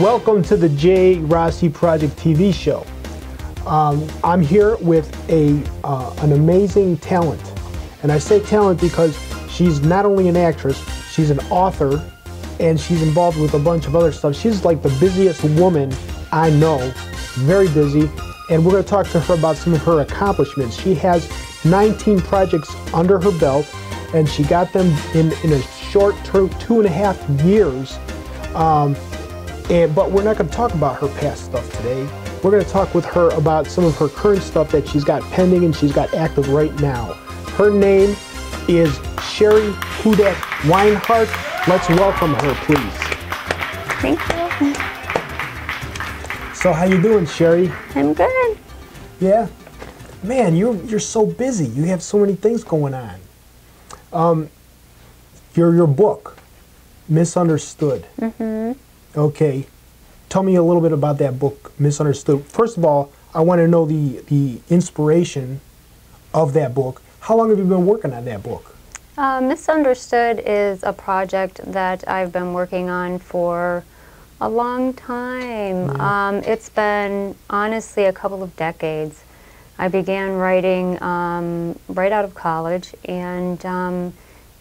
Welcome to the Jay Rossi Project TV show. I'm here with an amazing talent. And I say talent because she's not only an actress, she's an author, and she's involved with a bunch of other stuff. She's like the busiest woman I know, very busy, and we're going to talk to her about some of her accomplishments. She has 19 projects under her belt, and she got them in a short 2.5 years. But we're not going to talk about her past stuff today. We're going to talk with her about some of her current stuff that she's got pending and she's got active right now. Her name is Sherry Hudak Weinhardt. Let's welcome her, please. Thank you. So how you doing, Sherry? I'm good. Yeah? Man, you're so busy. You have so many things going on. Your book, Misunderstood. Mm-hmm. Okay, tell me a little bit about that book, Misunderstood. First of all, I want to know the inspiration of that book. How long have you been working on that book? Misunderstood is a project that I've been working on for a long time. Yeah. It's been, honestly, a couple of decades. I began writing right out of college, and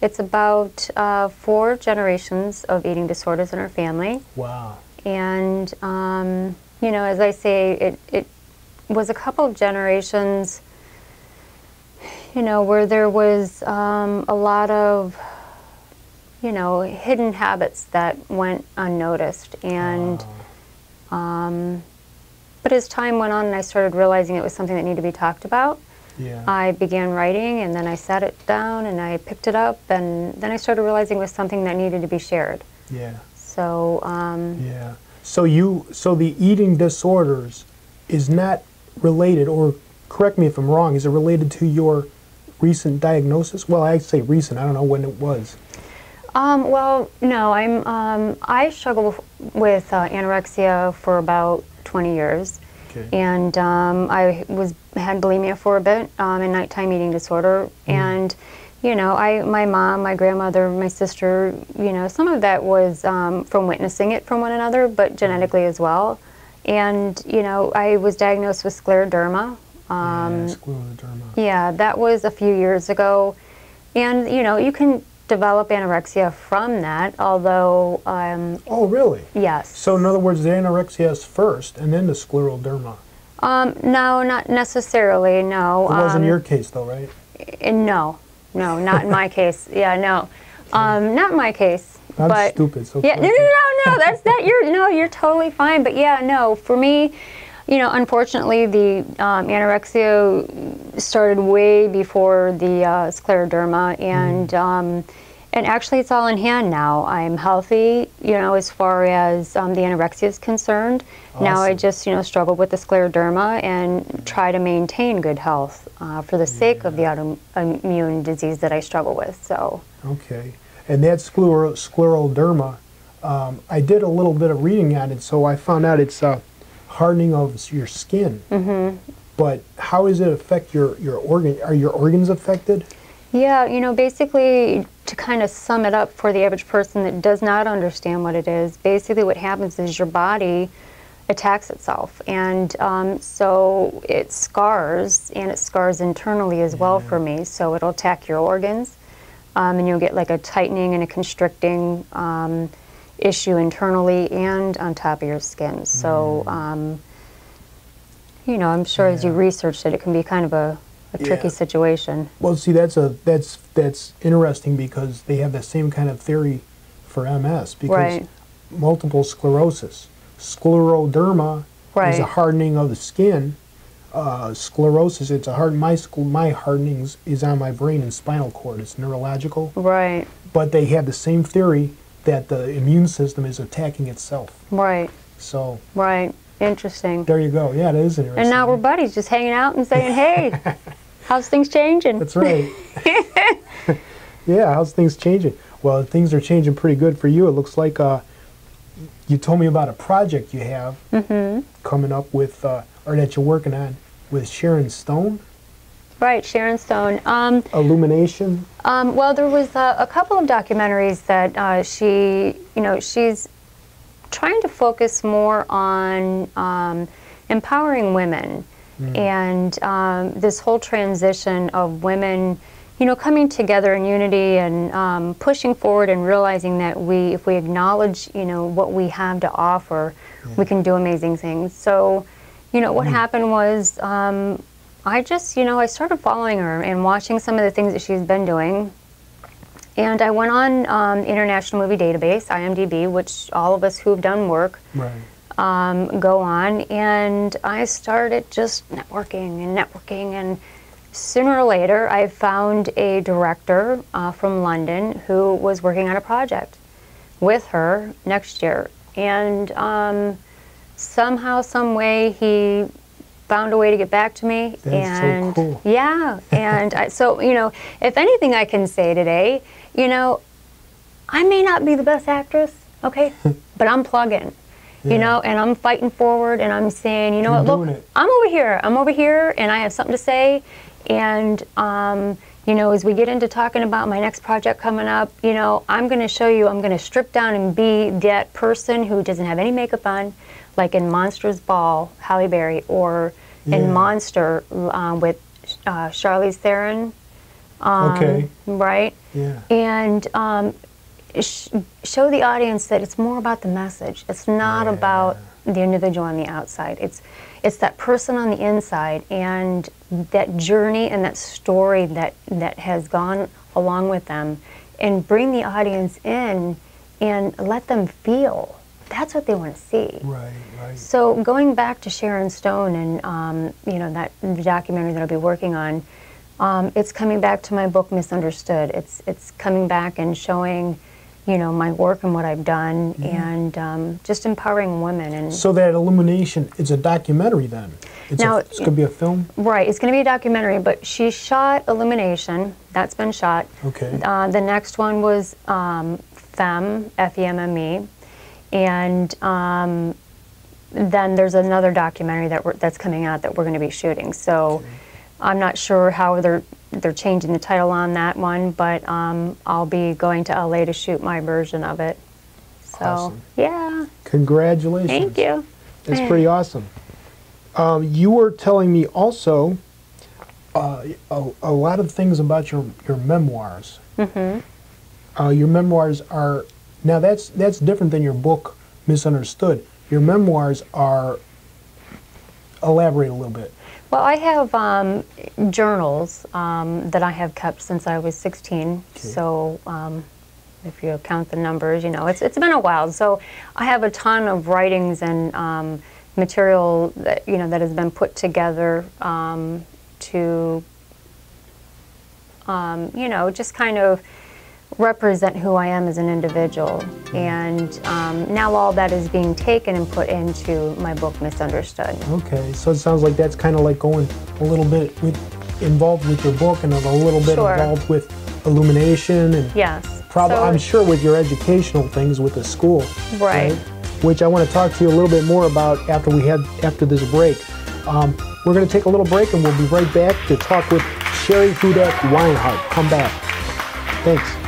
it's about 4 generations of eating disorders in our family. Wow. And, you know, as I say, it was a couple of generations, you know, where there was a lot of, you know, hidden habits that went unnoticed. And, but as time went on and I started realizing it was something that needed to be talked about, yeah. I began writing, and then I sat it down and I picked it up, and then I started realizing it was something that needed to be shared. Yeah. So, yeah. So the eating disorders is not related, or correct me if I'm wrong, is it related to your recent diagnosis? Well, I say recent, I don't know when it was. Well, no, I struggle with anorexia for about 20 years. Okay. And I had bulimia for a bit, and nighttime eating disorder. And, you know, my mom, my grandmother, my sister, you know, some of that was from witnessing it from one another, but genetically as well. And, you know, I was diagnosed with scleroderma. Scleroderma. Yeah, that was a few years ago. And, you know, you can develop anorexia from that, although... oh, really? Yes. So in other words, the anorexia is first, and then the scleroderma. No, not necessarily, no. It wasn't your case, though, right? No, not in my case. Yeah, no, not in my case. I'm stupid. So yeah, no. That's that. You're totally fine. But yeah, no. For me, you know, unfortunately, the anorexia started way before the scleroderma, and actually, it's all in hand now. I'm healthy, you know, as far as the anorexia is concerned. Awesome. Now I just, you know, struggle with the scleroderma and try to maintain good health for the sake of the autoimmune disease that I struggle with. So. Okay, and that scleroderma, I did a little bit of reading on it, so I found out it's hardening of your skin. Mm-hmm. But how does it affect your organ? Are your organs affected? Yeah, you know, basically, to kind of sum it up for the average person that does not understand what it is, basically what happens is your body attacks itself, and so it scars, and it scars internally as well for me, so it'll attack your organs, and you'll get like a tightening and a constricting issue internally and on top of your skin. So, you know, I'm sure as you researched it, it can be kind of a tricky situation. Well, see, that's interesting because they have the same kind of theory for MS, because multiple sclerosis, scleroderma is a hardening of the skin. Sclerosis, it's a my hardening is on my brain and spinal cord. It's neurological. Right. But they have the same theory that the immune system is attacking itself. Right. So. Right. Interesting. There you go. Yeah, it is interesting. And now we're buddies, just hanging out and saying, hey, how's things changing? That's right. Yeah, how's things changing? Well, things are changing pretty good for you. It looks like you told me about a project you have coming up with, or that you're working on with Sharon Stone. Right, Sharon Stone. Illumination? Well, there was a couple of documentaries that she, you know, she's trying to focus more on empowering women and this whole transition of women, you know, coming together in unity and pushing forward and realizing that if we acknowledge, you know, what we have to offer, we can do amazing things. So, you know, what happened was I just, you know, I started following her and watching some of the things that she's been doing. And I went on International Movie Database, IMDb, which all of us who've done work go on. And I started just networking. And sooner or later, I found a director from London who was working on a project with her next year. And somehow, some way, he found a way to get back to me. That's so cool. Yeah, and so, you know, if anything I can say today, you know, I may not be the best actress, okay, but I'm plugging, you know, and I'm fighting forward, and I'm saying, you know what, look, I'm over here, and I have something to say, and, you know, as we get into talking about my next project coming up, you know, I'm going to show you, I'm going to strip down and be that person who doesn't have any makeup on, like in Monsters Ball, Halle Berry, or in Monster with Charlize Theron. Right? Yeah. And show the audience that it's more about the message. It's not about the individual on the outside. It's that person on the inside, and that journey and that story that has gone along with them, and bring the audience in and let them feel. That's what they want to see. Right. So going back to Sharon Stone and you know, the documentary that I'll be working on, it's coming back to my book Misunderstood. It's coming back and showing, you know, my work and what I've done, and just empowering women. And so that Illumination, it's a documentary then? It's going to be a film? Right, it's going to be a documentary, but she shot Illumination. That's been shot. Okay. The next one was Femme, F-E-M-M-E. And then there's another documentary that's coming out that we're going to be shooting. So I'm not sure how they're changing the title on that one, but I'll be going to LA to shoot my version of it. So awesome. Yeah. Congratulations. Thank you. It's pretty awesome. You were telling me also a lot of things about your memoirs. Your memoirs are, now that's different than your book Misunderstood. Your memoirs are, elaborate a little bit. Well, I have journals that I have kept since I was 16. So if you count the numbers, you know, it's been a while. So I have a ton of writings and material that, you know, that has been put together to, you know, just kind of represent who I am as an individual. And now all that is being taken and put into my book Misunderstood. Okay, so it sounds like that's kind of like going a little bit involved with your book, and a little bit involved with Illumination, and probably, I'm sure, with your educational things with the school. Right. Which I want to talk to you a little bit more about after this break. We're going to take a little break, and we'll be right back to talk with Sherry Hudak Weinhardt. Come back. Thanks.